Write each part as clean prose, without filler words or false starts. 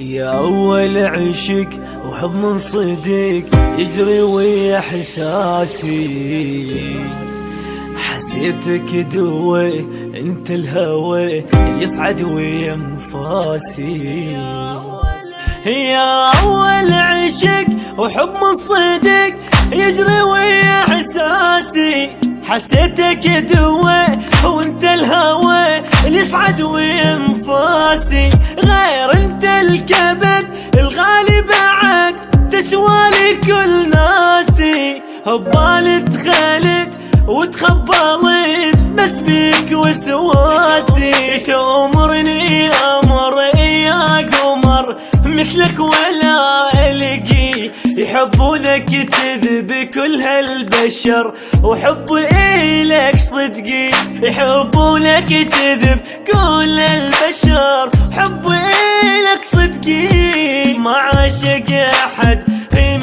يا أول عشق وحب من صديق يجري ويا إحساسي، حسيتك دوي انت الهوى اللي يصعد ويا انفاسي. يا أول عشق وحب من صديق يجري ويا إحساسي، حسيتك دوي وانت الهوى اللي يصعد ويا انفاسي. غير انت الكبد الغالي بعد تسوالي كل ناسي، ببالي دخلت وتخبلت بس بيك وسواسي. تأمرني أمر يا قمر مثلك ولا ألقي، يحبونك تذب كل هالبشر وحب إلك صدقي. يحبونك تذب كل البشر حب إلك صدقي. ما عاشق أحد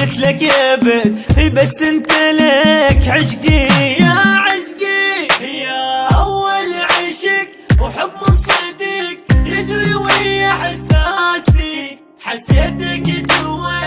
مثلك يا بد بس انت لك عشقي يا عشقي. يا أول عشق وحب من صديق يجري ويا إحساسي، حسيتك دوي